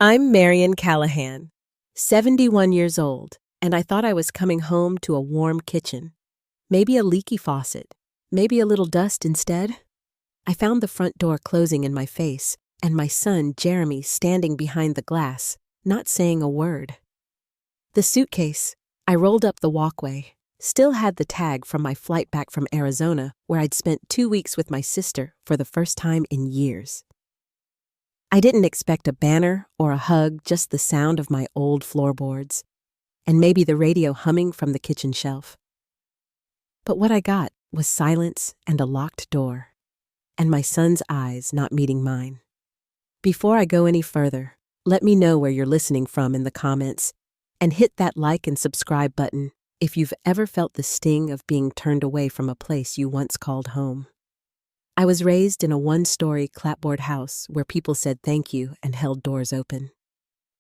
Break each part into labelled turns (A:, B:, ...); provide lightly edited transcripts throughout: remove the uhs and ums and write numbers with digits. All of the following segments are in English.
A: I'm Marian Callahan, 71 years old, and I thought I was coming home to a warm kitchen. Maybe a leaky faucet, maybe a little dust instead. I found the front door closing in my face, and my son, Jeremy, standing behind the glass, not saying a word. The suitcase, I rolled up the walkway, still had the tag from my flight back from Arizona, where I'd spent 2 weeks with my sister for the first time in years. I didn't expect a banner or a hug, just the sound of my old floorboards, and maybe the radio humming from the kitchen shelf. But what I got was silence and a locked door, and my son's eyes not meeting mine. Before I go any further, let me know where you're listening from in the comments, and hit that like and subscribe button if you've ever felt the sting of being turned away from a place you once called home. I was raised in a one-story clapboard house where people said thank you and held doors open.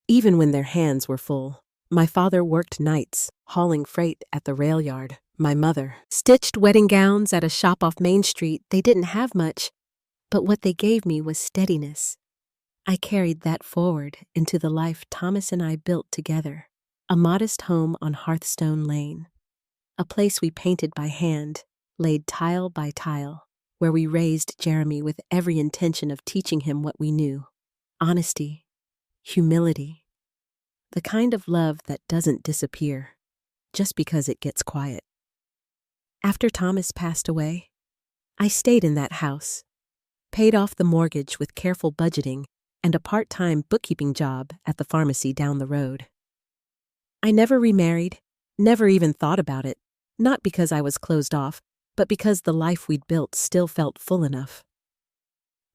A: Even when their hands were full, my father worked nights, hauling freight at the rail yard. My mother stitched wedding gowns at a shop off Main Street. They didn't have much, but what they gave me was steadiness. I carried that forward into the life Thomas and I built together, a modest home on Hearthstone Lane, a place we painted by hand, laid tile by tile, where we raised Jeremy with every intention of teaching him what we knew: honesty, humility, the kind of love that doesn't disappear just because it gets quiet. After Thomas passed away, I stayed in that house, paid off the mortgage with careful budgeting and a part-time bookkeeping job at the pharmacy down the road. I never remarried, never even thought about it, not because I was closed off, but because the life we'd built still felt full enough.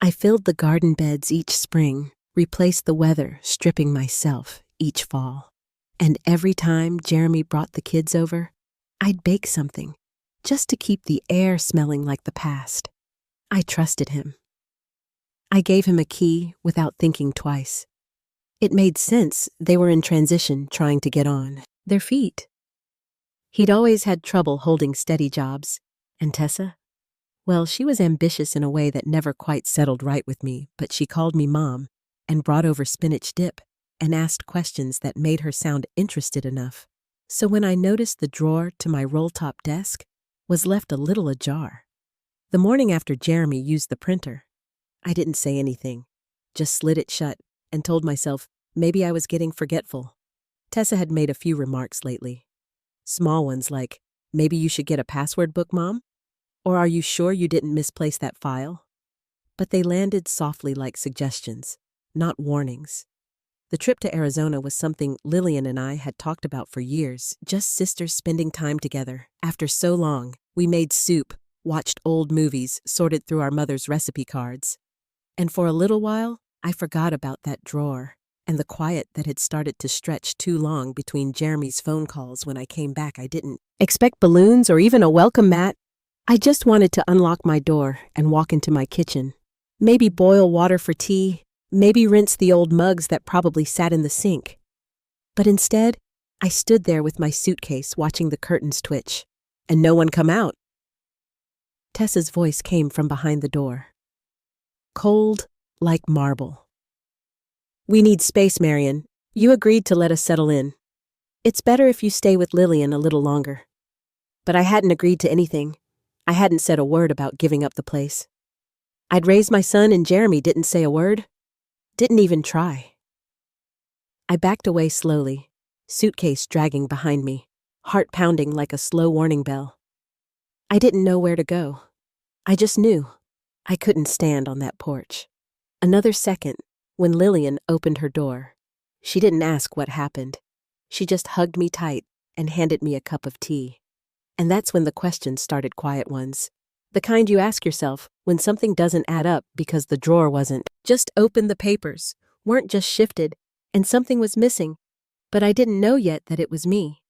A: I filled the garden beds each spring, replaced the weather, stripping myself each fall. And every time Jeremy brought the kids over, I'd bake something, just to keep the air smelling like the past. I trusted him. I gave him a key without thinking twice. It made sense they were in transition, trying to get on their feet. He'd always had trouble holding steady jobs. And Tessa? Well, she was ambitious in a way that never quite settled right with me, but she called me Mom and brought over spinach dip and asked questions that made her sound interested enough. So when I noticed the drawer to my roll-top desk was left a little ajar, the morning after Jeremy used the printer, I didn't say anything, just slid it shut and told myself maybe I was getting forgetful. Tessa had made a few remarks lately. Small ones like, maybe you should get a password book, Mom? Or are you sure you didn't misplace that file? But they landed softly like suggestions, not warnings. The trip to Arizona was something Lillian and I had talked about for years, just sisters spending time together. After so long, we made soup, watched old movies, sorted through our mother's recipe cards. And for a little while, I forgot about that drawer and the quiet that had started to stretch too long between Jeremy's phone calls. When I came back, I didn't expect balloons or even a welcome mat. I just wanted to unlock my door and walk into my kitchen. Maybe boil water for tea, maybe rinse the old mugs that probably sat in the sink. But instead, I stood there with my suitcase watching the curtains twitch, and no one come out. Tessa's voice came from behind the door, cold like marble. "We need space, Marian. You agreed to let us settle in. It's better if you stay with Lillian a little longer." But I hadn't agreed to anything. I hadn't said a word about giving up the place. I'd raised my son and Jeremy didn't say a word, didn't even try. I backed away slowly, suitcase dragging behind me, heart pounding like a slow warning bell. I didn't know where to go. I just knew I couldn't stand on that porch. Another second, when Lillian opened her door, she didn't ask what happened. She just hugged me tight and handed me a cup of tea. And that's when the questions started, quiet ones. The kind you ask yourself when something doesn't add up because the drawer wasn't just open, the papers weren't just shifted, and something was missing, but I didn't know yet that it was me.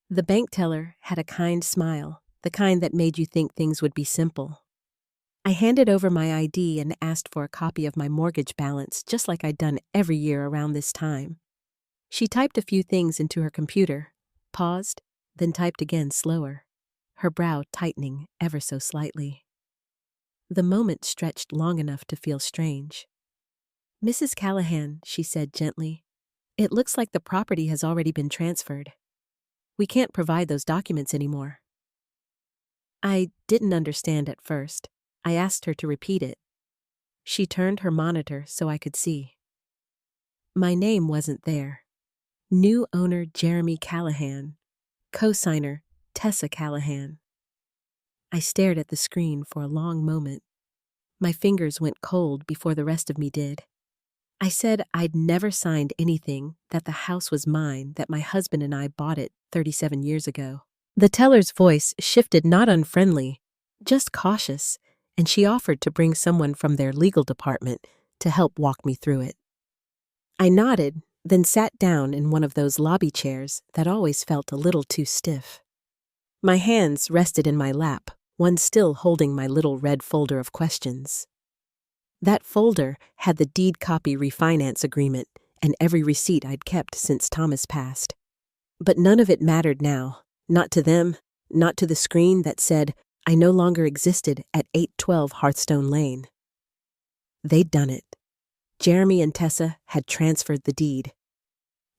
A: The bank teller had a kind smile, the kind that made you think things would be simple. I handed over my ID and asked for a copy of my mortgage balance, just like I'd done every year around this time. She typed a few things into her computer, paused, then typed again slower, her brow tightening ever so slightly. The moment stretched long enough to feel strange. Mrs. Callahan, she said gently, it looks like the property has already been transferred. We can't provide those documents anymore. I didn't understand at first. I asked her to repeat it. She turned her monitor so I could see. My name wasn't there. New owner Jeremy Callahan. Co-signer Tessa Callahan. I stared at the screen for a long moment. My fingers went cold before the rest of me did. I said I'd never signed anything, that the house was mine, that my husband and I bought it 37 years ago. The teller's voice shifted, not unfriendly, just cautious, and she offered to bring someone from their legal department to help walk me through it. I nodded, then sat down in one of those lobby chairs that always felt a little too stiff. My hands rested in my lap, one still holding my little red folder of questions. That folder had the deed copy refinance agreement and every receipt I'd kept since Thomas passed. But none of it mattered now, not to them, not to the screen that said I no longer existed at 812 Hearthstone Lane. They'd done it. Jeremy and Tessa had transferred the deed.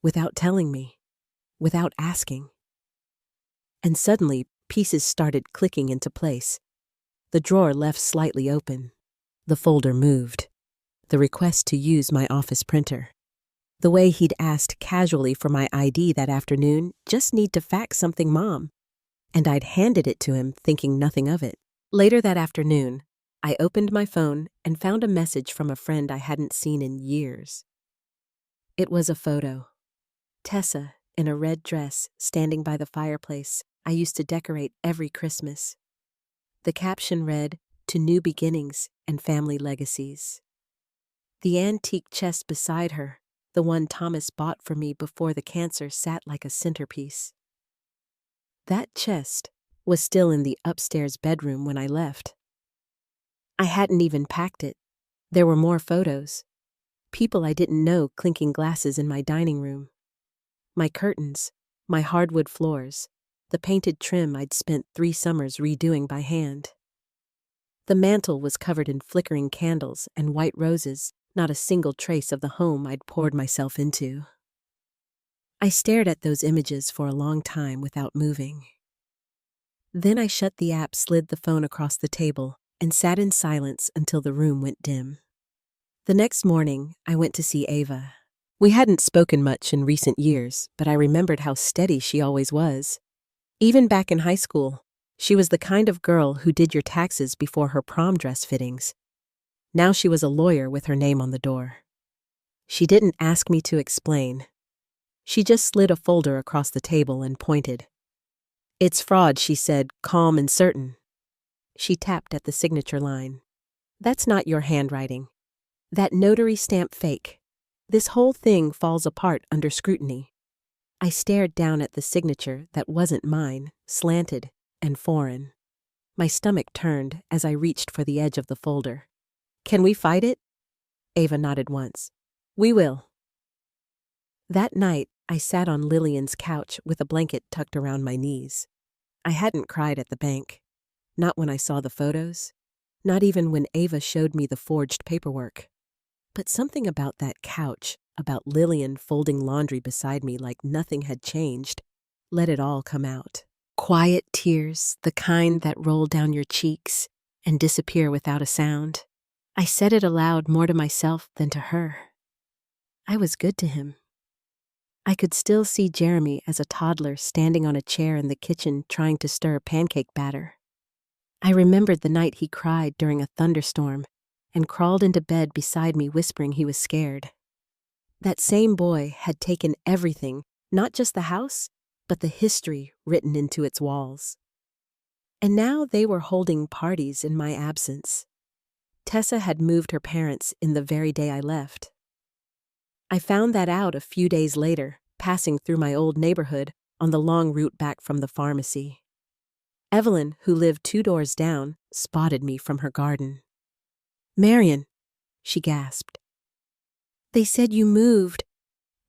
A: Without telling me. Without asking. And suddenly, pieces started clicking into place. The drawer left slightly open. The folder moved. The request to use my office printer. The way he'd asked casually for my ID that afternoon, just need to fax something, Mom. And I'd handed it to him, thinking nothing of it. Later that afternoon, I opened my phone and found a message from a friend I hadn't seen in years. It was a photo. Tessa, in a red dress, standing by the fireplace I used to decorate every Christmas. The caption read, "To new beginnings and family legacies." The antique chest beside her, the one Thomas bought for me before the cancer, sat like a centerpiece. That chest was still in the upstairs bedroom when I left. I hadn't even packed it. There were more photos. People I didn't know clinking glasses in my dining room. My curtains, my hardwood floors, the painted trim I'd spent 3 summers redoing by hand. The mantel was covered in flickering candles and white roses, not a single trace of the home I'd poured myself into. I stared at those images for a long time without moving. Then I shut the app, slid the phone across the table, and sat in silence until the room went dim. The next morning, I went to see Ava. We hadn't spoken much in recent years, but I remembered how steady she always was. Even back in high school, she was the kind of girl who did your taxes before her prom dress fittings. Now she was a lawyer with her name on the door. She didn't ask me to explain. She just slid a folder across the table and pointed. "It's fraud," she said, calm and certain. She tapped at the signature line. "That's not your handwriting. That notary stamp fake. This whole thing falls apart under scrutiny." I stared down at the signature that wasn't mine, slanted and foreign. My stomach turned as I reached for the edge of the folder. "Can we fight it?" Ava nodded once. "We will." That night, I sat on Lillian's couch with a blanket tucked around my knees. I hadn't cried at the bank. Not when I saw the photos. Not even when Ava showed me the forged paperwork. But something about that couch, about Lillian folding laundry beside me like nothing had changed, let it all come out. Quiet tears, the kind that roll down your cheeks and disappear without a sound. I said it aloud, more to myself than to her. I was good to him. I could still see Jeremy as a toddler standing on a chair in the kitchen trying to stir pancake batter. I remembered the night he cried during a thunderstorm and crawled into bed beside me whispering he was scared. That same boy had taken everything, not just the house, but the history written into its walls. And now they were holding parties in my absence. Tessa had moved her parents in the very day I left. I found that out a few days later, passing through my old neighborhood on the long route back from the pharmacy. Evelyn, who lived 2 doors down, spotted me from her garden. "Marion," she gasped. "They said you moved,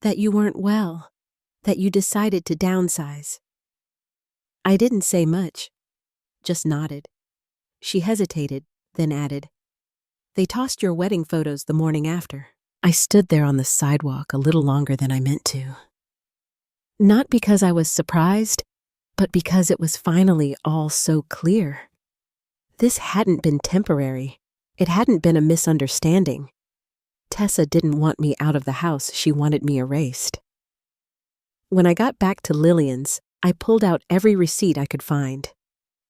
A: that you weren't well, that you decided to downsize." I didn't say much, just nodded. She hesitated, then added, "They tossed your wedding photos the morning after." I stood there on the sidewalk a little longer than I meant to. Not because I was surprised, but because it was finally all so clear. This hadn't been temporary. It hadn't been a misunderstanding. Tessa didn't want me out of the house, she wanted me erased. When I got back to Lillian's, I pulled out every receipt I could find.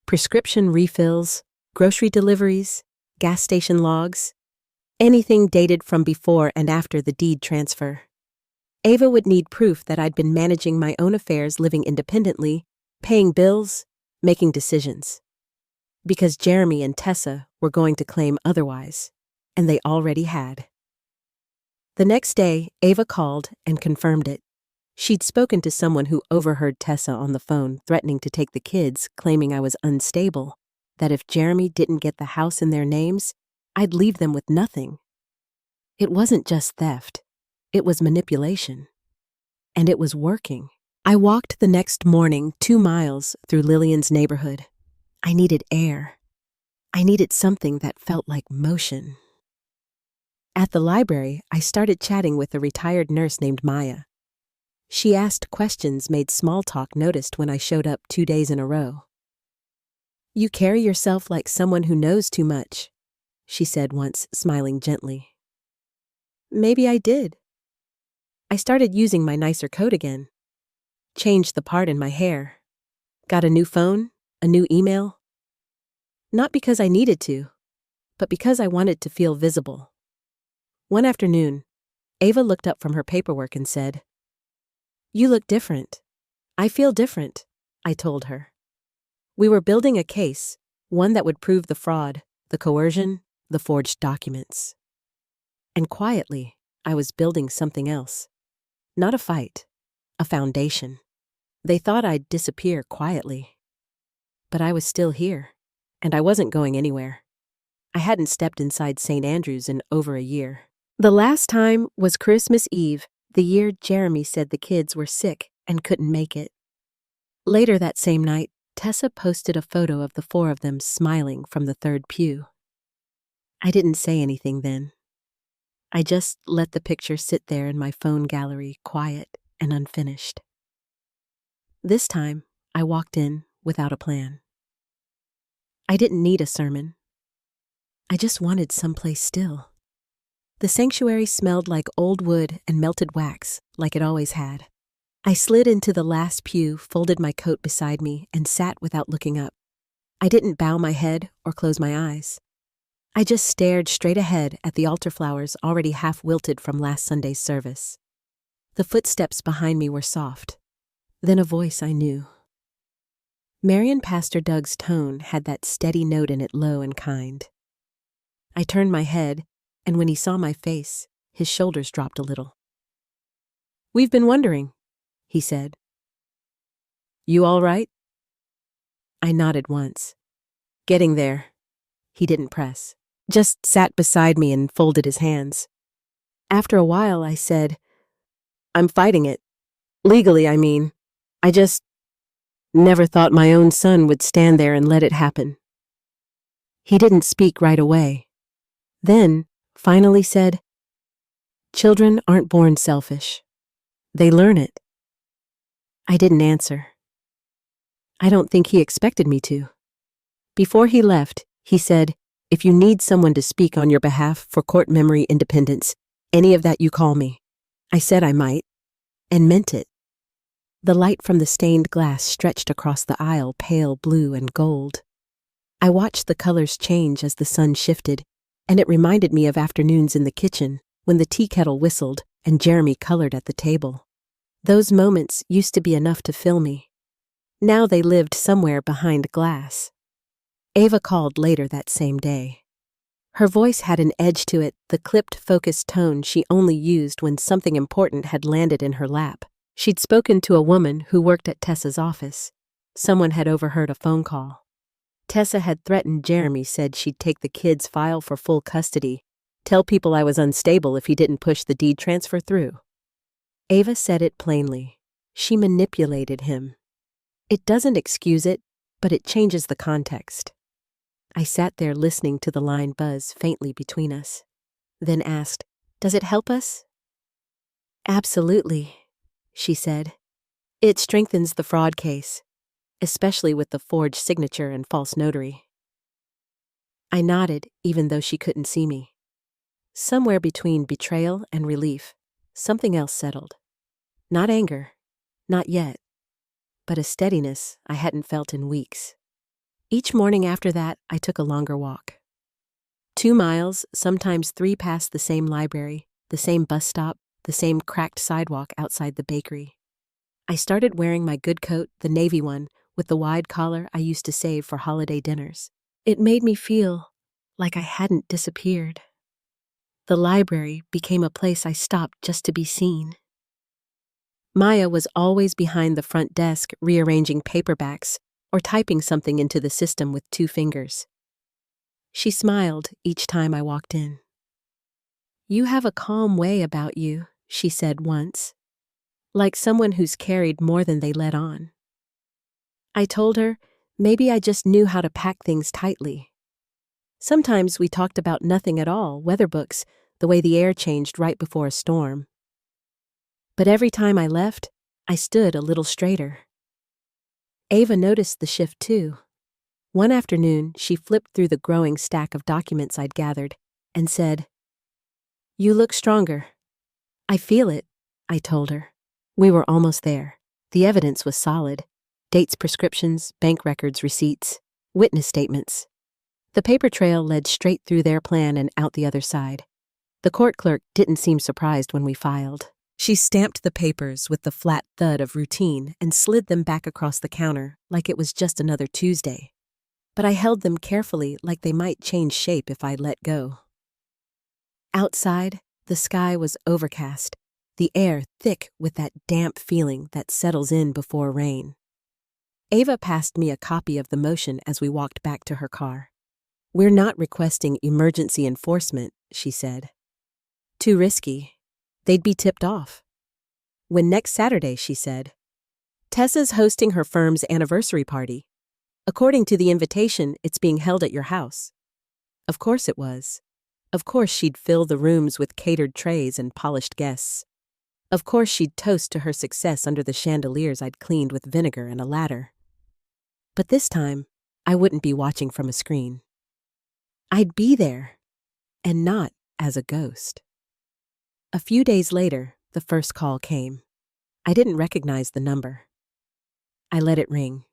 A: Prescription refills, grocery deliveries, gas station logs, anything dated from before and after the deed transfer. Ava would need proof that I'd been managing my own affairs, living independently, paying bills, making decisions. Because Jeremy and Tessa were going to claim otherwise, and they already had. The next day, Ava called and confirmed it. She'd spoken to someone who overheard Tessa on the phone threatening to take the kids, claiming I was unstable, that if Jeremy didn't get the house in their names, I'd leave them with nothing. It wasn't just theft. It was manipulation. And it was working. I walked the next morning 2 miles through Lillian's neighborhood. I needed air. I needed something that felt like motion. At the library, I started chatting with a retired nurse named Maya. She asked questions, made small talk noticed when I showed up 2 days in a row. "You carry yourself like someone who knows too much," she said once, smiling gently. Maybe I did. I started using my nicer coat again. Changed the part in my hair. Got a new phone, a new email. Not because I needed to, but because I wanted to feel visible. One afternoon, Ava looked up from her paperwork and said, "You look different." "I feel different," I told her. We were building a case, one that would prove the fraud, the coercion, the forged documents. And quietly, I was building something else. Not a fight, a foundation. They thought I'd disappear quietly. But I was still here, and I wasn't going anywhere. I hadn't stepped inside St. Andrew's in over a year. The last time was Christmas Eve, the year Jeremy said the kids were sick and couldn't make it. Later that same night, Tessa posted a photo of the 4 of them smiling from the 3rd pew. I didn't say anything then. I just let the picture sit there in my phone gallery, quiet and unfinished. This time, I walked in without a plan. I didn't need a sermon. I just wanted someplace still. The sanctuary smelled like old wood and melted wax, like it always had. I slid into the last pew, folded my coat beside me, and sat without looking up. I didn't bow my head or close my eyes. I just stared straight ahead at the altar flowers already half wilted from last Sunday's service. The footsteps behind me were soft. Then a voice I knew. Marian Pastor Doug's tone had that steady note in it, low and kind. I turned my head, and when he saw my face, his shoulders dropped a little. "We've been wondering," he said. "You all right?" I nodded once. "Getting there." He didn't press, just sat beside me and folded his hands. After a while, I said, "I'm fighting it. Legally, I mean. I just never thought my own son would stand there and let it happen." He didn't speak right away. Then, finally said, "Children aren't born selfish. They learn it." I didn't answer. I don't think he expected me to. Before he left, he said, "If you need someone to speak on your behalf for court memory independence, any of that you call me." I said I might, and meant it. The light from the stained glass stretched across the aisle, pale blue and gold. I watched the colors change as the sun shifted, and it reminded me of afternoons in the kitchen when the tea kettle whistled and Jeremy colored at the table. Those moments used to be enough to fill me. Now they lived somewhere behind glass. Ava called later that same day. Her voice had an edge to it, the clipped, focused tone she only used when something important had landed in her lap. She'd spoken to a woman who worked at Tessa's office. Someone had overheard a phone call. Tessa had threatened Jeremy, said she'd take the kids' file for full custody, tell people I was unstable if he didn't push the deed transfer through. Ava said it plainly. She manipulated him. It doesn't excuse it, but it changes the context. I sat there listening to the line buzz faintly between us, then asked, Does it help us? Absolutely, she said. It strengthens the fraud case, especially with the forged signature and false notary. I nodded, even though she couldn't see me. Somewhere between betrayal and relief, something else settled. Not anger, not yet, but a steadiness I hadn't felt in weeks. Each morning after that, I took a longer walk. 2 miles, sometimes 3 past the same library, the same bus stop, the same cracked sidewalk outside the bakery. I started wearing my good coat, the navy one, with the wide collar I used to save for holiday dinners. It made me feel like I hadn't disappeared. The library became a place I stopped just to be seen. Maya was always behind the front desk rearranging paperbacks or typing something into the system with 2 fingers. She smiled each time I walked in. "You have a calm way about you," she said once, like someone who's carried more than they let on. I told her maybe I just knew how to pack things tightly. Sometimes we talked about nothing at all, weather books, the way the air changed right before a storm. But every time I left, I stood a little straighter. Ava noticed the shift too. One afternoon, she flipped through the growing stack of documents I'd gathered and said, "You look stronger." "I feel it," I told her. We were almost there. The evidence was solid. Dates, prescriptions, bank records, receipts, witness statements. The paper trail led straight through their plan and out the other side. The court clerk didn't seem surprised when we filed. She stamped the papers with the flat thud of routine and slid them back across the counter like it was just another Tuesday. But I held them carefully like they might change shape if I let go. Outside, the sky was overcast, the air thick with that damp feeling that settles in before rain. Ava passed me a copy of the motion as we walked back to her car. "We're not requesting emergency enforcement," she said. "Too risky. They'd be tipped off." "When next Saturday," she said. "Tessa's hosting her firm's anniversary party. According to the invitation, it's being held at your house." Of course it was. Of course she'd fill the rooms with catered trays and polished guests. Of course she'd toast to her success under the chandeliers I'd cleaned with vinegar and a ladder. But this time, I wouldn't be watching from a screen. I'd be there, and not as a ghost. A few days later, the first call came. I didn't recognize the number. I let it ring.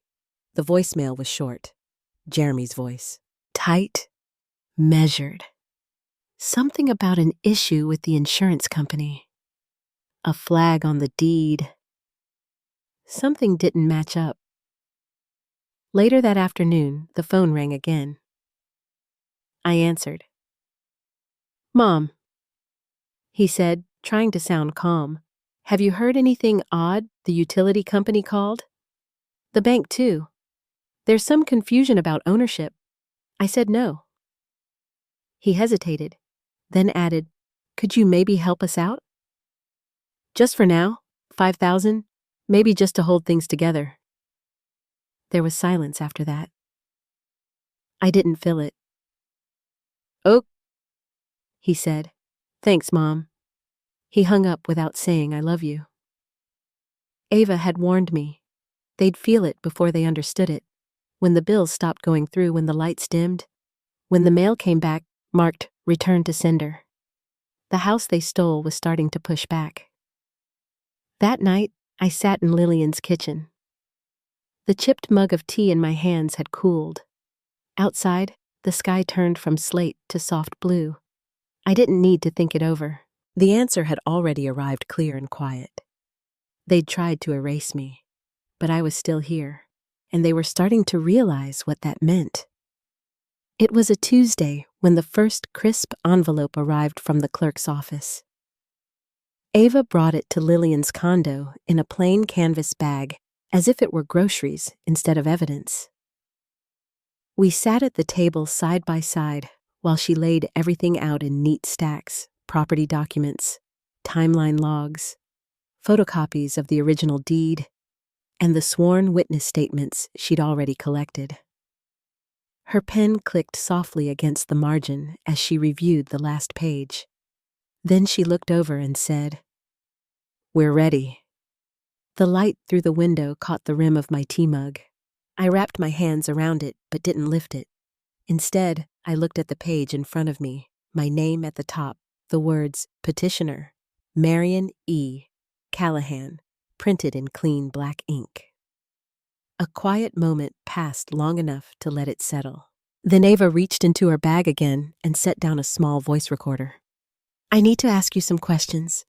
A: The voicemail was short. Jeremy's voice. Tight, measured. Something about an issue with the insurance company. A flag on the deed. Something didn't match up. Later that afternoon, the phone rang again. I answered. "Mom," he said, trying to sound calm. "Have you heard anything odd the utility company called?" "The bank, too. There's some confusion about ownership." I said no. He hesitated, then added, "Could you maybe help us out?" "Just for now, 5,000, maybe just to hold things together." There was silence after that. I didn't feel it. "Oh," he said. "Thanks, Mom." He hung up without saying I love you. Ava had warned me. They'd feel it before they understood it. When the bills stopped going through, when the lights dimmed, when the mail came back, marked return to sender. The house they stole was starting to push back. That night, I sat in Lillian's kitchen. The chipped mug of tea in my hands had cooled. Outside, the sky turned from slate to soft blue. I didn't need to think it over. The answer had already arrived clear and quiet. They'd tried to erase me, but I was still here, and they were starting to realize what that meant. It was a Tuesday when the first crisp envelope arrived from the clerk's office. Ava brought it to Lillian's condo in a plain canvas bag, as if it were groceries instead of evidence. We sat at the table side by side while she laid everything out in neat stacks, property documents, timeline logs, photocopies of the original deed, and the sworn witness statements she'd already collected. Her pen clicked softly against the margin as she reviewed the last page. Then she looked over and said, "We're ready." The light through the window caught the rim of my tea mug. I wrapped my hands around it but didn't lift it. Instead, I looked at the page in front of me, my name at the top, the words Petitioner, Marion E. Callahan, printed in clean black ink. A quiet moment passed long enough to let it settle. Then Ava reached into her bag again and set down a small voice recorder. "I need to ask you some questions,"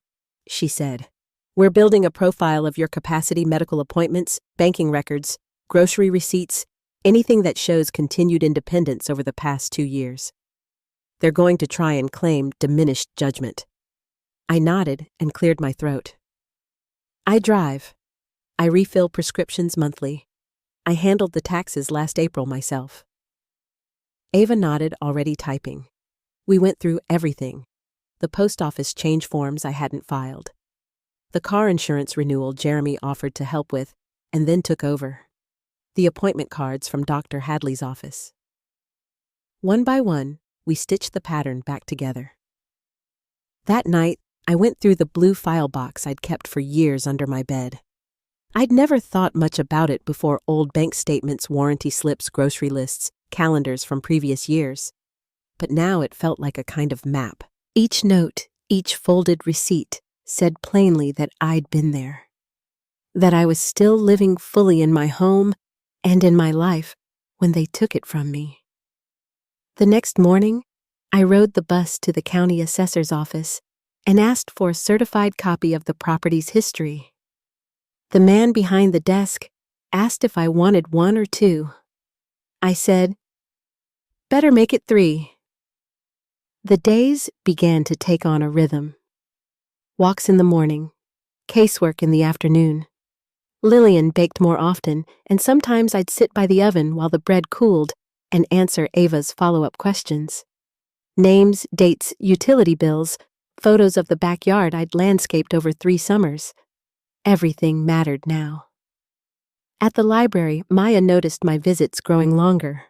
A: she said. "We're building a profile of your capacity medical appointments, banking records, grocery receipts, anything that shows continued independence over the past 2 years. They're going to try and claim diminished judgment." I nodded and cleared my throat. "I drive. I refill prescriptions monthly. I handled the taxes last April myself." Ava nodded, already typing. We went through everything. The post office change forms I hadn't filed. The car insurance renewal Jeremy offered to help with and then took over. The appointment cards from Dr. Hadley's office. One by one, we stitched the pattern back together. That night, I went through the blue file box I'd kept for years under my bed. I'd never thought much about it before: old bank statements, warranty slips, grocery lists, calendars from previous years. But now it felt like a kind of map. Each note, each folded receipt, said plainly that I'd been there. That I was still living fully in my home and in my life when they took it from me. The next morning, I rode the bus to the county assessor's office and asked for a certified copy of the property's history. The man behind the desk asked if I wanted 1 or 2. I said, "Better make it 3. The days began to take on a rhythm. Walks in the morning, casework in the afternoon. Lillian baked more often, and sometimes I'd sit by the oven while the bread cooled and answer Ava's follow-up questions. Names, dates, utility bills, photos of the backyard I'd landscaped over 3 summers. Everything mattered now. At the library, Maya noticed my visits growing longer.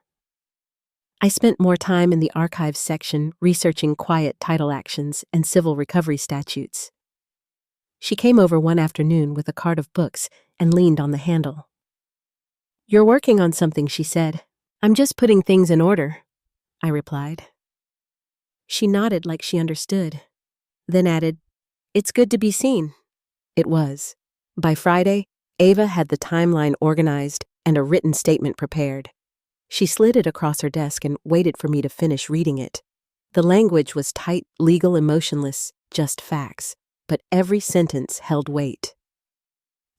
A: I spent more time in the archives section researching quiet title actions and civil recovery statutes. She came over one afternoon with a cart of books and leaned on the handle. "You're working on something," she said. "I'm just putting things in order," I replied. She nodded like she understood, then added, "It's good to be seen." It was. By Friday, Ava had the timeline organized and a written statement prepared. She slid it across her desk and waited for me to finish reading it. The language was tight, legal, emotionless, just facts, but every sentence held weight.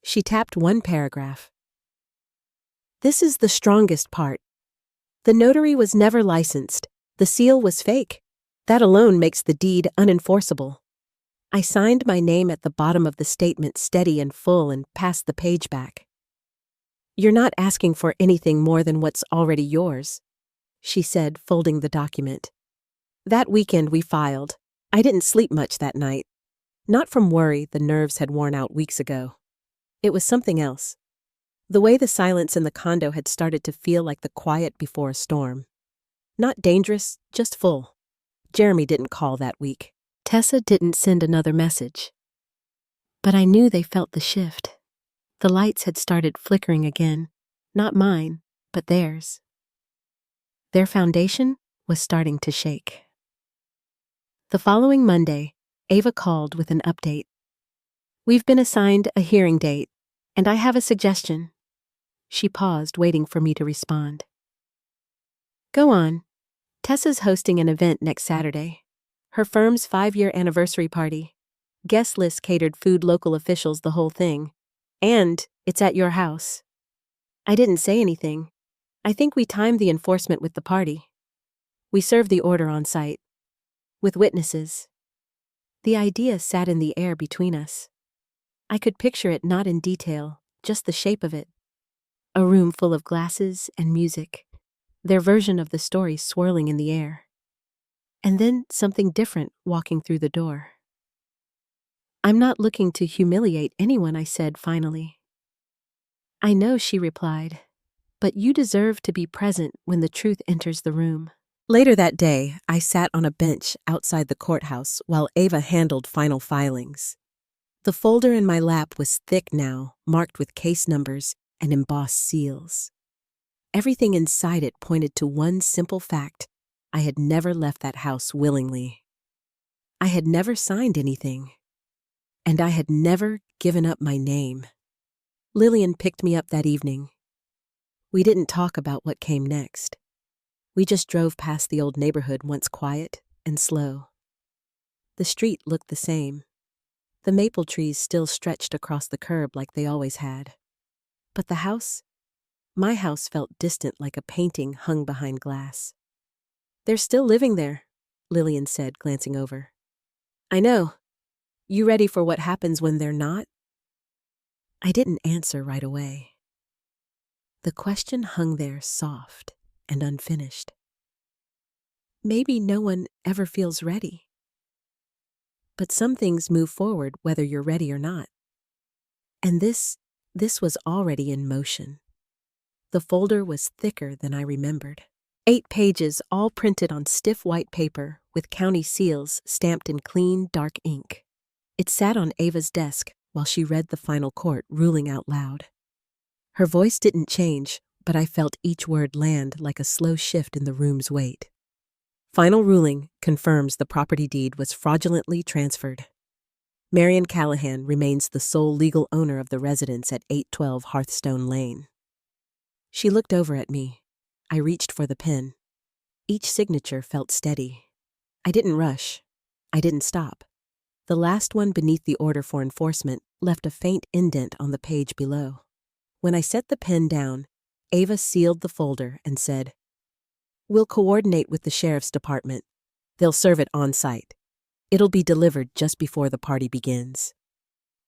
A: She tapped one paragraph. "This is the strongest part. The notary was never licensed. The seal was fake. That alone makes the deed unenforceable." I signed my name at the bottom of the statement, steady and full, and passed the page back. "You're not asking for anything more than what's already yours," she said, folding the document. That weekend we filed. I didn't sleep much that night. Not from worry, the nerves had worn out weeks ago. It was something else. The way the silence in the condo had started to feel like the quiet before a storm. Not dangerous, just full. Jeremy didn't call that week. Tessa didn't send another message. But I knew they felt the shift. The lights had started flickering again, not mine, but theirs. Their foundation was starting to shake. The following Monday, Ava called with an update. "We've been assigned a hearing date, and I have a suggestion." She paused, waiting for me to respond. "Go on. Tessa's hosting an event next Saturday. Her firm's 5-year anniversary party. Guest list catered food, local officials, the whole thing. And it's at your house." I didn't say anything. I think we timed the enforcement with the party. We served the order on site. With witnesses. The idea sat in the air between us. I could picture it, not in detail, just the shape of it. A room full of glasses and music. Their version of the story swirling in the air. And then something different walking through the door. "I'm not looking to humiliate anyone," I said finally. "I know," she replied, "but you deserve to be present when the truth enters the room." Later that day, I sat on a bench outside the courthouse while Ava handled final filings. The folder in my lap was thick now, marked with case numbers and embossed seals. Everything inside it pointed to one simple fact: I had never left that house willingly. I had never signed anything. And I had never given up my name. Lillian picked me up that evening. We didn't talk about what came next. We just drove past the old neighborhood, once quiet and slow. The street looked the same. The maple trees still stretched across the curb like they always had. But the house? My house felt distant, like a painting hung behind glass. "They're still living there," Lillian said, glancing over. "I know. You ready for what happens when they're not?" I didn't answer right away. The question hung there, soft and unfinished. Maybe no one ever feels ready. But some things move forward whether you're ready or not. And this was already in motion. The folder was thicker than I remembered. 8 pages, all printed on stiff white paper with county seals stamped in clean, dark ink. It sat on Ava's desk while she read the final court ruling out loud. Her voice didn't change, but I felt each word land like a slow shift in the room's weight. Final ruling confirms the property deed was fraudulently transferred. Marion Callahan remains the sole legal owner of the residence at 812 Hearthstone Lane. She looked over at me. I reached for the pen. Each signature felt steady. I didn't rush. I didn't stop. The last one beneath the order for enforcement left a faint indent on the page below. When I set the pen down, Ava sealed the folder and said, "We'll coordinate with the sheriff's department. They'll serve it on site. It'll be delivered just before the party begins."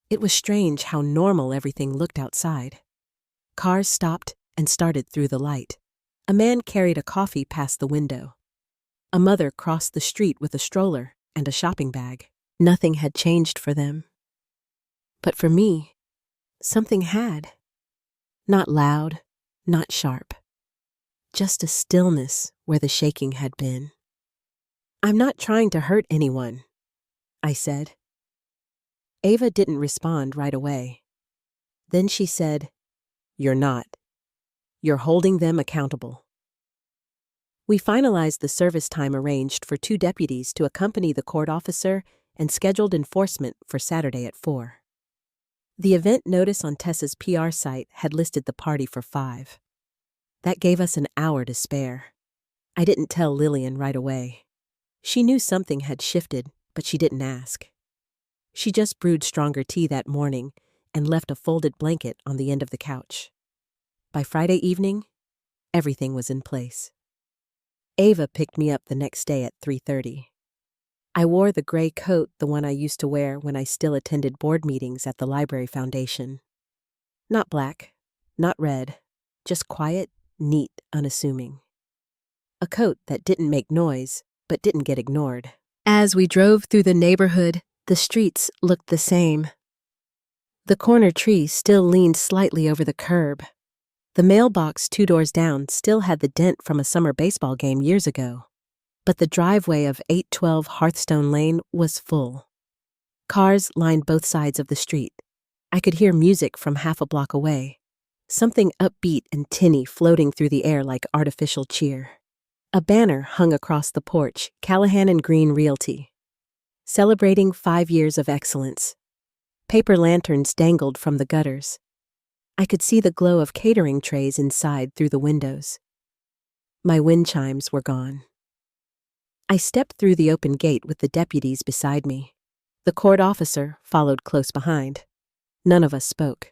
A: It was strange how normal everything looked outside. Cars stopped and started through the light. A man carried a coffee past the window. A mother crossed the street with a stroller and a shopping bag. Nothing had changed for them. But for me, something had. Not loud, not sharp. Just a stillness where the shaking had been. "I'm not trying to hurt anyone," I said. Ava didn't respond right away. Then she said, "You're not. You're holding them accountable." We finalized the service time arranged for 2 deputies to accompany the court officer and scheduled enforcement for Saturday at 4. The event notice on Tessa's PR site had listed the party for 5. That gave us an hour to spare. I didn't tell Lillian right away. She knew something had shifted, but she didn't ask. She just brewed stronger tea that morning and left a folded blanket on the end of the couch. By Friday evening, everything was in place. Ava picked me up the next day at 3:30. I wore the gray coat, the one I used to wear when I still attended board meetings at the Library Foundation. Not black, not red, just quiet, neat, unassuming. A coat that didn't make noise, but didn't get ignored. As we drove through the neighborhood, the streets looked the same. The corner tree still leaned slightly over the curb. The mailbox 2 doors down still had the dent from a summer baseball game years ago. But the driveway of 812 Hearthstone Lane was full. Cars lined both sides of the street. I could hear music from half a block away, something upbeat and tinny floating through the air like artificial cheer. A banner hung across the porch, Callahan and Green Realty, celebrating 5 years of excellence. Paper lanterns dangled from the gutters. I could see the glow of catering trays inside through the windows. My wind chimes were gone. I stepped through the open gate with the deputies beside me. The court officer followed close behind. None of us spoke.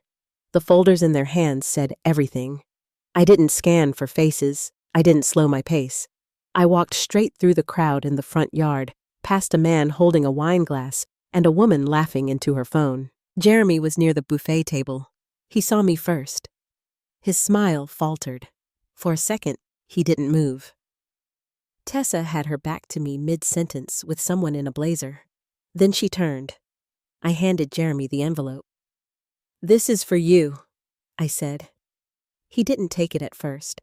A: The folders in their hands said everything. I didn't scan for faces. I didn't slow my pace. I walked straight through the crowd in the front yard, past a man holding a wine glass and a woman laughing into her phone. Jeremy was near the buffet table. He saw me first. His smile faltered. For a second, he didn't move. Tessa had her back to me mid-sentence with someone in a blazer. Then she turned. I handed Jeremy the envelope. "This is for you," I said. He didn't take it at first.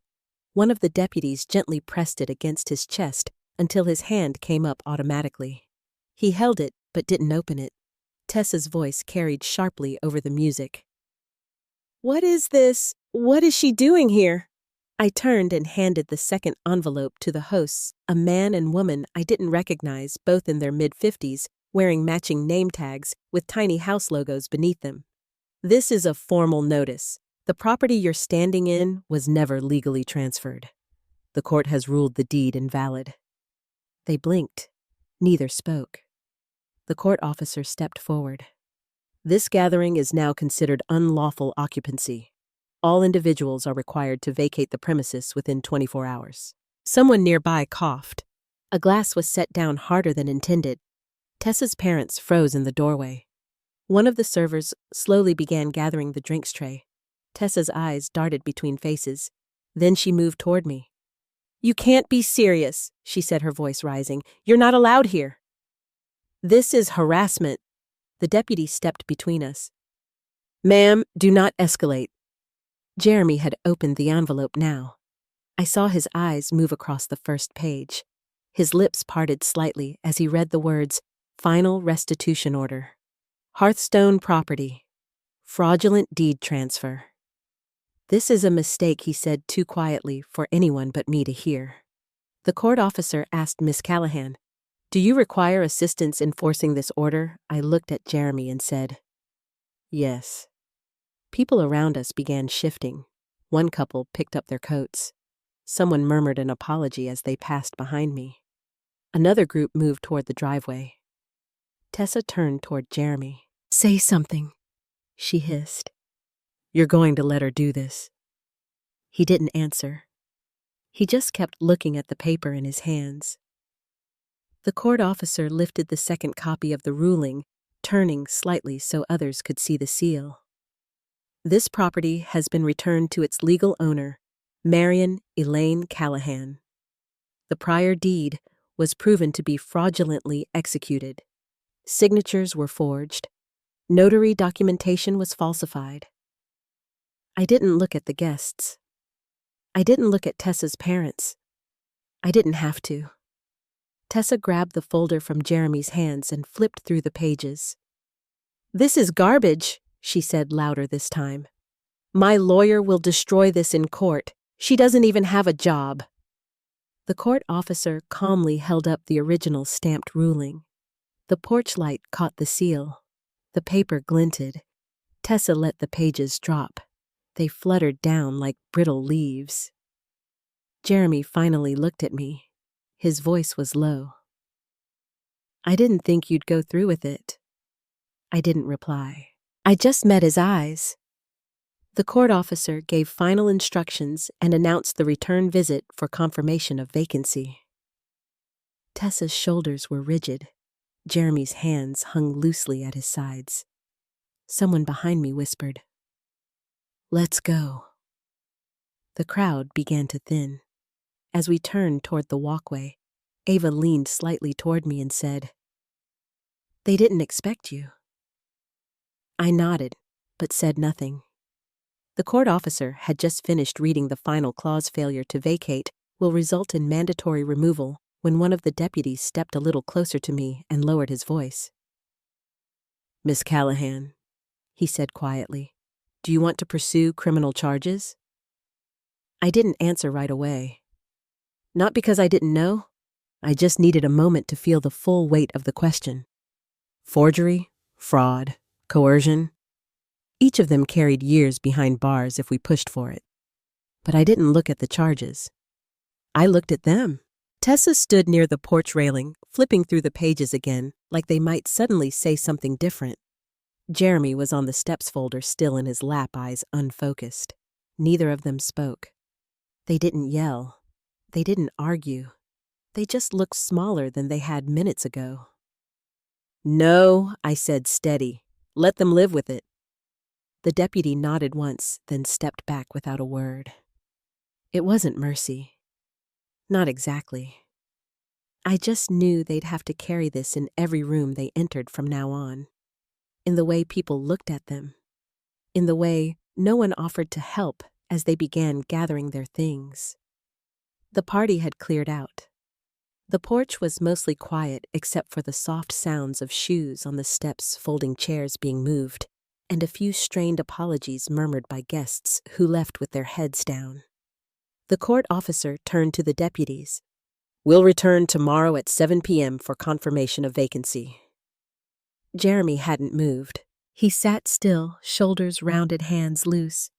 A: One of the deputies gently pressed it against his chest until his hand came up automatically. He held it but didn't open it. Tessa's voice carried sharply over the music. "What is this? What is she doing here?" I turned and handed the second envelope to the hosts, a man and woman I didn't recognize, both in their mid-50s, wearing matching name tags with tiny house logos beneath them. "This is a formal notice. The property you're standing in was never legally transferred. The court has ruled the deed invalid." They blinked. Neither spoke. The court officer stepped forward. "This gathering is now considered unlawful occupancy. All individuals are required to vacate the premises within 24 hours. Someone nearby coughed. A glass was set down harder than intended. Tessa's parents froze in the doorway. One of the servers slowly began gathering the drinks tray. Tessa's eyes darted between faces. Then she moved toward me. "You can't be serious," she said, her voice rising. "You're not allowed here." "This is harassment." The deputy stepped between us. "Ma'am, do not escalate." Jeremy had opened the envelope now. I saw his eyes move across the first page. His lips parted slightly as he read the words, "Final restitution order. Hearthstone property. Fraudulent deed transfer." "This is a mistake," he said too quietly for anyone but me to hear. The court officer asked Miss Callahan, "Do you require assistance enforcing this order?" I looked at Jeremy and said, "Yes." People around us began shifting. One couple picked up their coats. Someone murmured an apology as they passed behind me. Another group moved toward the driveway. Tessa turned toward Jeremy. "Say something," she hissed. "You're going to let her do this?" He didn't answer. He just kept looking at the paper in his hands. The court officer lifted the second copy of the ruling, turning slightly so others could see the seal. "This property has been returned to its legal owner, Marion Elaine Callahan. The prior deed was proven to be fraudulently executed. Signatures were forged. Notary documentation was falsified." I didn't look at the guests. I didn't look at Tessa's parents. I didn't have to. Tessa grabbed the folder from Jeremy's hands and flipped through the pages. "This is garbage," she said louder this time. "My lawyer will destroy this in court. She doesn't even have a job." The court officer calmly held up the original stamped ruling. The porch light caught the seal. The paper glinted. Tessa let the pages drop. They fluttered down like brittle leaves. Jeremy finally looked at me. His voice was low. "I didn't think you'd go through with it." I didn't reply. I just met his eyes. The court officer gave final instructions and announced the return visit for confirmation of vacancy. Tessa's shoulders were rigid. Jeremy's hands hung loosely at his sides. Someone behind me whispered, "Let's go." The crowd began to thin. As we turned toward the walkway, Ava leaned slightly toward me and said, "They didn't expect you." I nodded, but said nothing. The court officer had just finished reading the final clause. Failure to vacate will result in mandatory removal when one of the deputies stepped a little closer to me and lowered his voice. "Miss Callahan," he said quietly, "do you want to pursue criminal charges?" I didn't answer right away. Not because I didn't know. I just needed a moment to feel the full weight of the question. Forgery, fraud, coercion. Each of them carried years behind bars if we pushed for it. But I didn't look at the charges. I looked at them. Tessa stood near the porch railing, flipping through the pages again, like they might suddenly say something different. Jeremy was on the steps folder, still in his lap, eyes unfocused. Neither of them spoke. They didn't yell. They didn't argue. They just looked smaller than they had minutes ago. "No," I said, steady. "Let them live with it." The deputy nodded once, then stepped back without a word. It wasn't mercy. Not exactly. I just knew they'd have to carry this in every room they entered from now on. In the way people looked at them. In the way no one offered to help as they began gathering their things. The party had cleared out. The porch was mostly quiet except for the soft sounds of shoes on the steps, folding chairs being moved, and a few strained apologies murmured by guests who left with their heads down. The court officer turned to the deputies. "We'll return tomorrow at 7 p.m. for confirmation of vacancy." Jeremy hadn't moved. He sat still, shoulders rounded, hands loose.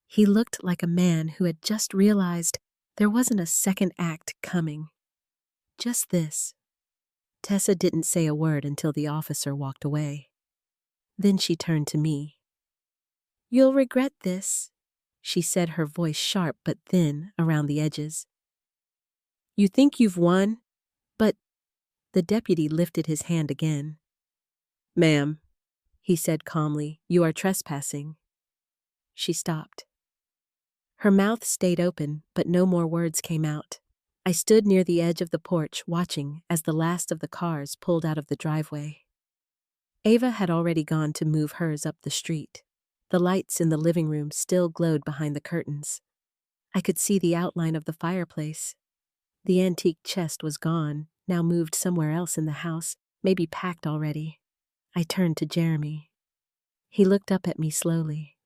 A: He looked like a man who had just realized there wasn't a second act coming. Just this. Tessa didn't say a word until the officer walked away. Then she turned to me. "You'll regret this," she said, her voice sharp but thin around the edges. "You think you've won, but—" The deputy lifted his hand again. "Ma'am," he said calmly, "you are trespassing." She stopped. Her mouth stayed open, but no more words came out. I stood near the edge of the porch, watching as the last of the cars pulled out of the driveway. Ava had already gone to move hers up the street. The lights in the living room still glowed behind the curtains. I could see the outline of the fireplace. The antique chest was gone, now moved somewhere else in the house, maybe packed already. I turned to Jeremy. He looked up at me slowly.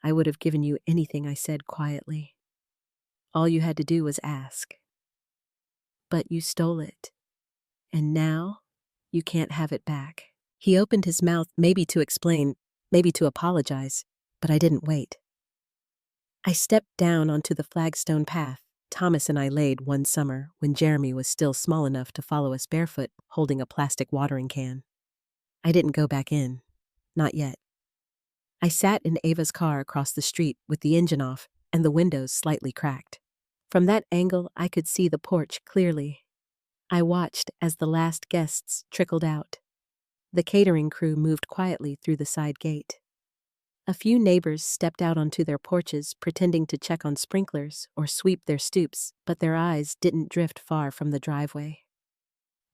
A: "I would have given you anything," I said quietly. "All you had to do was ask. But you stole it. And now, you can't have it back." He opened his mouth, maybe to explain, maybe to apologize, but I didn't wait. I stepped down onto the flagstone path Thomas and I laid one summer when Jeremy was still small enough to follow us barefoot, holding a plastic watering can. I didn't go back in. Not yet. I sat in Ava's car across the street with the engine off and the windows slightly cracked. From that angle, I could see the porch clearly. I watched as the last guests trickled out. The catering crew moved quietly through the side gate. A few neighbors stepped out onto their porches, pretending to check on sprinklers or sweep their stoops, but their eyes didn't drift far from the driveway.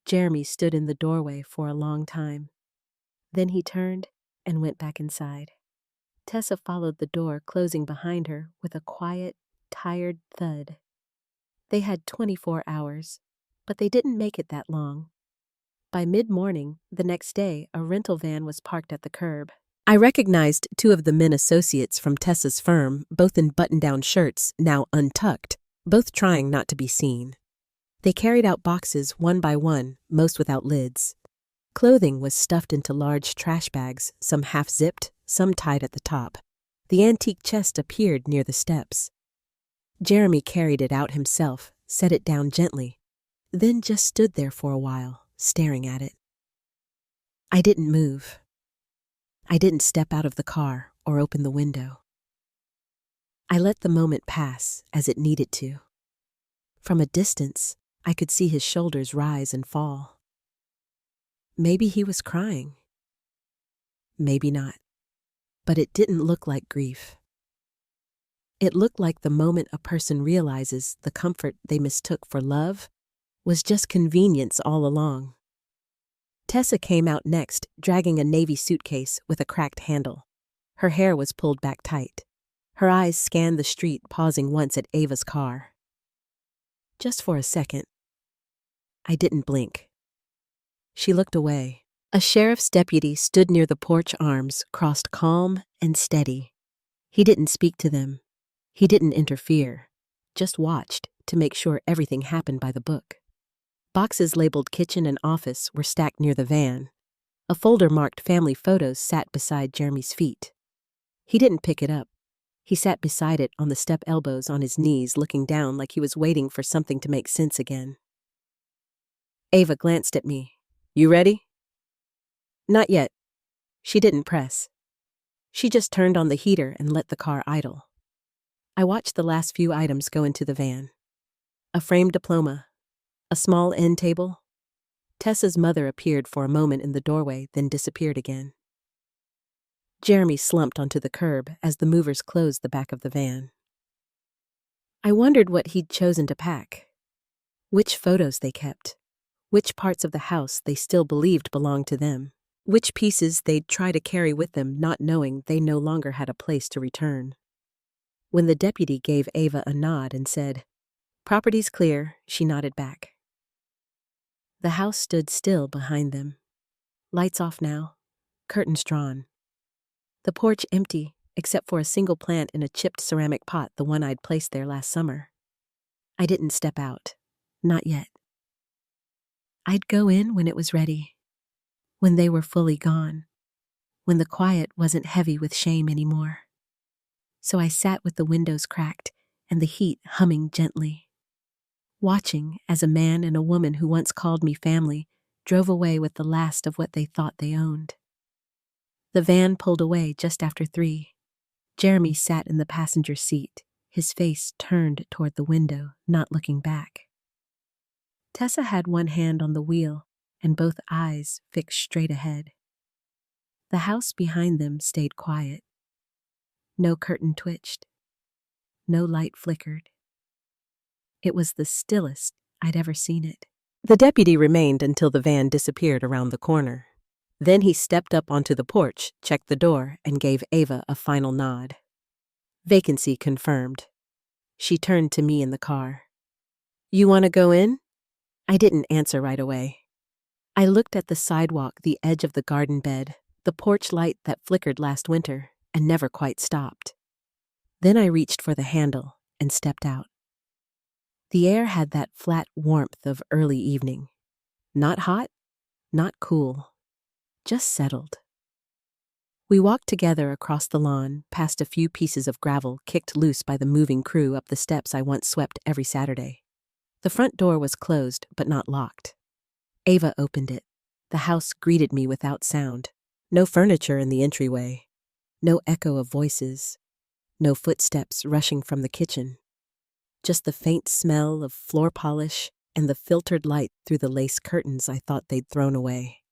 A: Jeremy stood in the doorway for a long time. Then he turned and went back inside. Tessa followed the door, closing behind her with a quiet, tired thud. They had 24 hours, but they didn't make it that long. By mid-morning, the next day, a rental van was parked at the curb. I recognized two of the men associates from Tessa's firm, both in button-down shirts, now untucked, both trying not to be seen. They carried out boxes one by one, most without lids. Clothing was stuffed into large trash bags, some half-zipped, some tied at the top. The antique chest appeared near the steps. Jeremy carried it out himself, set it down gently, then just stood there for a while, staring at it. I didn't move. I didn't step out of the car or open the window. I let the moment pass as it needed to. From a distance, I could see his shoulders rise and fall. Maybe he was crying. Maybe not. But it didn't look like grief. It looked like the moment a person realizes the comfort they mistook for love was just convenience all along. Tessa came out next, dragging a navy suitcase with a cracked handle. Her hair was pulled back tight. Her eyes scanned the street, pausing once at Ava's car. Just for a second. I didn't blink. She looked away. A sheriff's deputy stood near the porch, arms crossed, calm and steady. He didn't speak to them. He didn't interfere. Just watched to make sure everything happened by the book. Boxes labeled kitchen and office were stacked near the van. A folder marked family photos sat beside Jeremy's feet. He didn't pick it up. He sat beside it on the step, elbows on his knees, looking down like he was waiting for something to make sense again. Ava glanced at me. "You ready?" "Not yet." She didn't press. She just turned on the heater and let the car idle. I watched the last few items go into the van. A framed diploma. A small end table. Tessa's mother appeared for a moment in the doorway, then disappeared again. Jeremy slumped onto the curb as the movers closed the back of the van. I wondered what he'd chosen to pack. Which photos they kept. Which parts of the house they still believed belonged to them. Which pieces they'd try to carry with them, not knowing they no longer had a place to return. When the deputy gave Ava a nod and said, Property's clear, she nodded back. The house stood still behind them. Lights off now, curtains drawn. The porch empty, except for a single plant in a chipped ceramic pot, the one I'd placed there last summer. I didn't step out. Not yet. I'd go in when it was ready. When they were fully gone. When the quiet wasn't heavy with shame anymore. So I sat with the windows cracked and the heat humming gently. Watching as a man and a woman who once called me family drove away with the last of what they thought they owned. The van pulled away just after 3. Jeremy sat in the passenger seat, his face turned toward the window, not looking back. Tessa had one hand on the wheel and both eyes fixed straight ahead. The house behind them stayed quiet. No curtain twitched. No light flickered. It was the stillest I'd ever seen it. The deputy remained until the van disappeared around the corner. Then he stepped up onto the porch, checked the door, and gave Ava a final nod. Vacancy confirmed. She turned to me in the car. "You want to go in?" I didn't answer right away. I looked at the sidewalk, the edge of the garden bed, the porch light that flickered last winter and never quite stopped. Then I reached for the handle and stepped out. The air had that flat warmth of early evening. Not hot, not cool, just settled. We walked together across the lawn, past a few pieces of gravel kicked loose by the moving crew up the steps I once swept every Saturday. The front door was closed, but not locked. Ava opened it. The house greeted me without sound. No furniture in the entryway. No echo of voices. No footsteps rushing from the kitchen. Just the faint smell of floor polish and the filtered light through the lace curtains I thought they'd thrown away.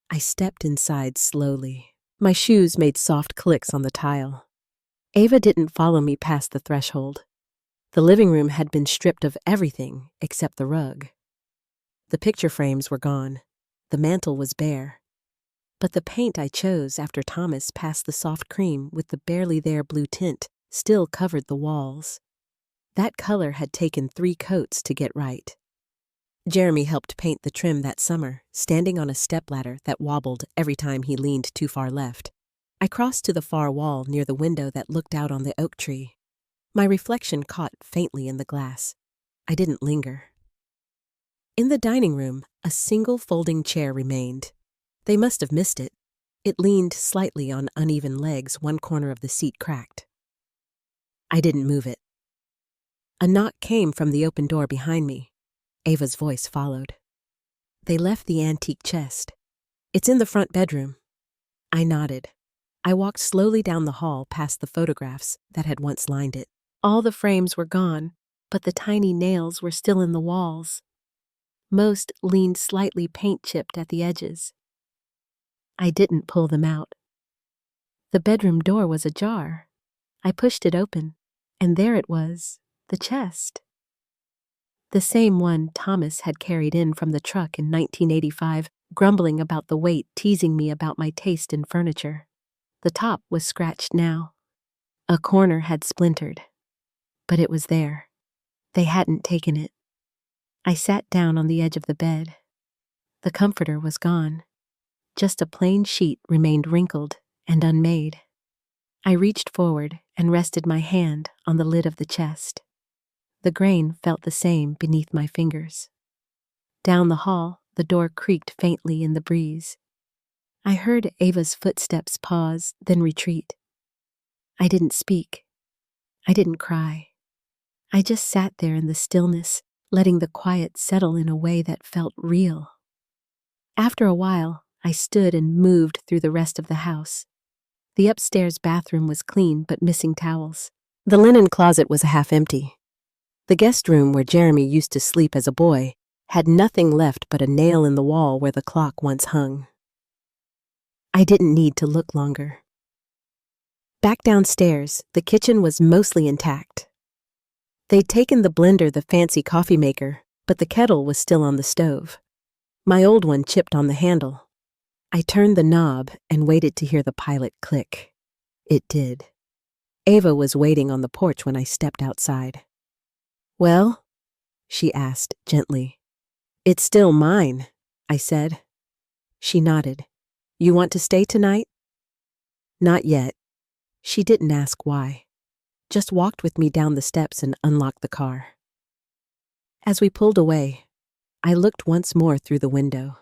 A: I stepped inside slowly. My shoes made soft clicks on the tile. Ava didn't follow me past the threshold. The living room had been stripped of everything except the rug. The picture frames were gone. The mantel was bare. But the paint I chose after Thomas passed the soft cream with the barely there blue tint still covered the walls. That color had taken 3 coats to get right. Jeremy helped paint the trim that summer, standing on a stepladder that wobbled every time he leaned too far left. I crossed to the far wall near the window that looked out on the oak tree. My reflection caught faintly in the glass. I didn't linger. In the dining room, a single folding chair remained. They must have missed it. It leaned slightly on uneven legs, one corner of the seat cracked. I didn't move it. A knock came from the open door behind me. Ava's voice followed. They left the antique chest. "It's in the front bedroom." I nodded. I walked slowly down the hall past the photographs that had once lined it. All the frames were gone, but the tiny nails were still in the walls. Most leaned slightly paint-chipped at the edges. I didn't pull them out. The bedroom door was ajar. I pushed it open, and there it was, the chest. The same one Thomas had carried in from the truck in 1985, grumbling about the weight, teasing me about my taste in furniture. The top was scratched now. A corner had splintered. But it was there. They hadn't taken it. I sat down on the edge of the bed. The comforter was gone. Just a plain sheet remained wrinkled and unmade. I reached forward and rested my hand on the lid of the chest. The grain felt the same beneath my fingers. Down the hall, the door creaked faintly in the breeze. I heard Ava's footsteps pause, then retreat. I didn't speak. I didn't cry. I just sat there in the stillness, letting the quiet settle in a way that felt real. After a while, I stood and moved through the rest of the house. The upstairs bathroom was clean but missing towels. The linen closet was half empty. The guest room where Jeremy used to sleep as a boy had nothing left but a nail in the wall where the clock once hung. I didn't need to look longer. Back downstairs, the kitchen was mostly intact. They'd taken the blender, the fancy coffee maker, but the kettle was still on the stove. My old one chipped on the handle. I turned the knob and waited to hear the pilot click. It did. Ava was waiting on the porch when I stepped outside. "Well?" she asked gently. It's still mine, I said. She nodded. You want to stay tonight? Not yet. She didn't ask why. Just walked with me down the steps and unlocked the car. As we pulled away, I looked once more through the window.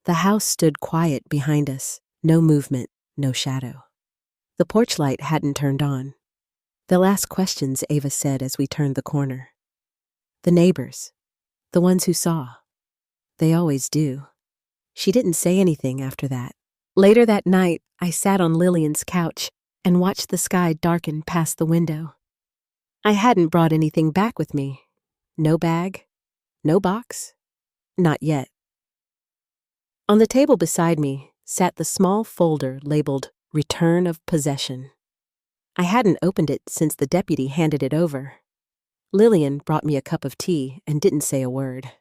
A: The house stood quiet behind us, no movement, no shadow. The porch light hadn't turned on. They'll ask questions, Ava said as we turned the corner. The neighbors, the ones who saw. They always do. She didn't say anything after that. Later that night, I sat on Lillian's couch and watched the sky darken past the window. I hadn't brought anything back with me. No bag, no box, not yet. On the table beside me sat the small folder labeled Return of Possession. I hadn't opened it since the deputy handed it over. Lillian brought me a cup of tea and didn't say a word.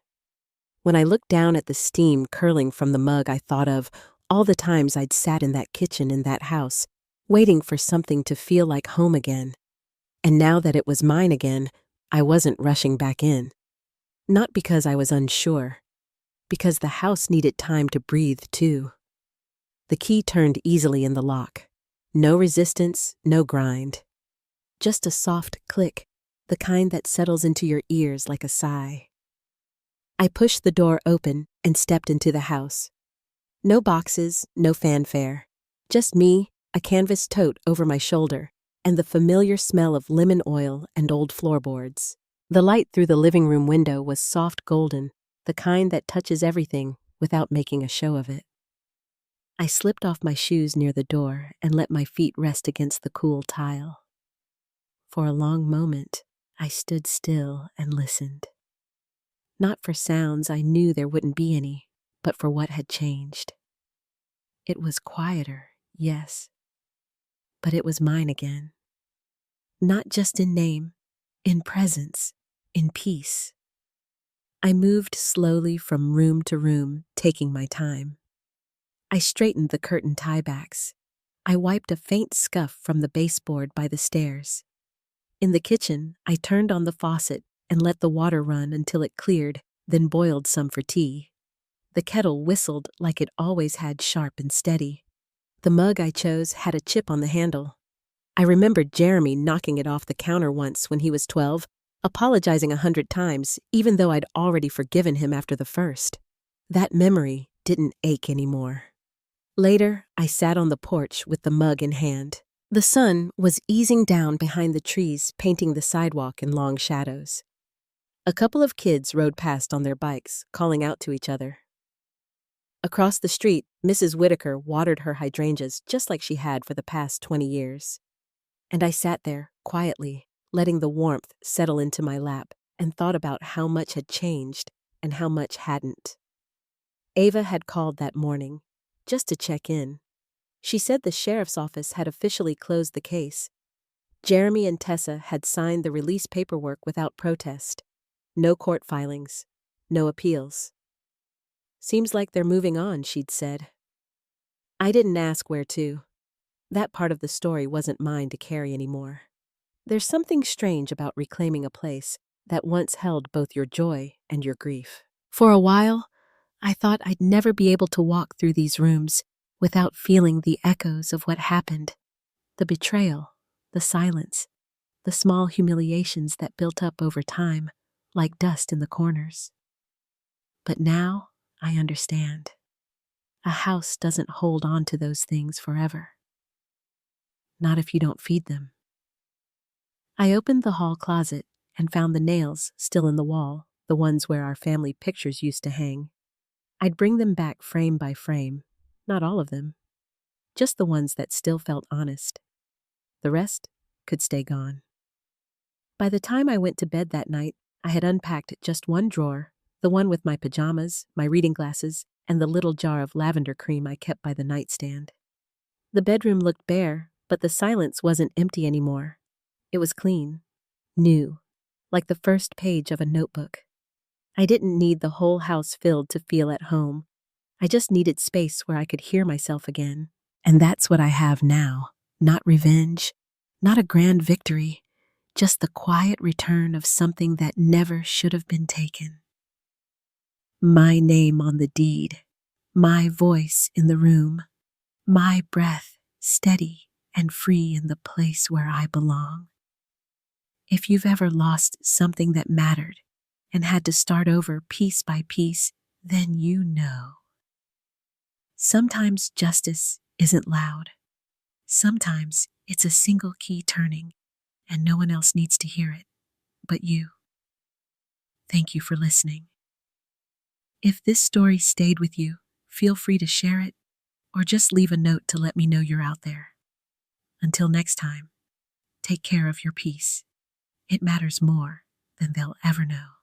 A: When I looked down at the steam curling from the mug, I thought of all the times I'd sat in that kitchen in that house, waiting for something to feel like home again. And now that it was mine again, I wasn't rushing back in. Not because I was unsure, because the house needed time to breathe too. The key turned easily in the lock. No resistance, no grind. Just a soft click, the kind that settles into your ears like a sigh. I pushed the door open and stepped into the house. No boxes, no fanfare. Just me, a canvas tote over my shoulder, and the familiar smell of lemon oil and old floorboards. The light through the living room window was soft golden, the kind that touches everything without making a show of it. I slipped off my shoes near the door and let my feet rest against the cool tile. For a long moment, I stood still and listened. Not for sounds I knew there wouldn't be any, but for what had changed. It was quieter, yes, but it was mine again. Not just in name, in presence, in peace. I moved slowly from room to room, taking my time. I straightened the curtain tiebacks. I wiped a faint scuff from the baseboard by the stairs. In the kitchen, I turned on the faucet and let the water run until it cleared, then boiled some for tea. The kettle whistled like it always had, sharp and steady. The mug I chose had a chip on the handle. I remembered Jeremy knocking it off the counter once when he was 12, apologizing 100 times, even though I'd already forgiven him after the first. That memory didn't ache anymore. Later, I sat on the porch with the mug in hand. The sun was easing down behind the trees, painting the sidewalk in long shadows. A couple of kids rode past on their bikes, calling out to each other. Across the street, Mrs. Whitaker watered her hydrangeas just like she had for the past 20 years. And I sat there, quietly, letting the warmth settle into my lap, and thought about how much had changed and how much hadn't. Ava had called that morning, just to check in. She said the sheriff's office had officially closed the case. Jeremy and Tessa had signed the release paperwork without protest. No court filings, no appeals. Seems like they're moving on, she'd said. I didn't ask where to. That part of the story wasn't mine to carry anymore. There's something strange about reclaiming a place that once held both your joy and your grief. For a while, I thought I'd never be able to walk through these rooms without feeling the echoes of what happened. The betrayal, the silence, the small humiliations that built up over time, like dust in the corners. But now I understand. A house doesn't hold on to those things forever. Not if you don't feed them. I opened the hall closet and found the nails still in the wall, the ones where our family pictures used to hang. I'd bring them back frame by frame, not all of them, just the ones that still felt honest. The rest could stay gone. By the time I went to bed that night, I had unpacked just one drawer, the one with my pajamas, my reading glasses, and the little jar of lavender cream I kept by the nightstand. The bedroom looked bare, but the silence wasn't empty anymore. It was clean, new, like the first page of a notebook. I didn't need the whole house filled to feel at home. I just needed space where I could hear myself again. And that's what I have now. Not revenge, not a grand victory, just the quiet return of something that never should have been taken. My name on the deed, my voice in the room, my breath steady and free in the place where I belong. If you've ever lost something that mattered and had to start over piece by piece, then you know. Sometimes justice isn't loud. Sometimes it's a single key turning, and no one else needs to hear it but you. Thank you for listening. If this story stayed with you, feel free to share it or just leave a note to let me know you're out there. Until next time, take care of your peace. It matters more than they'll ever know.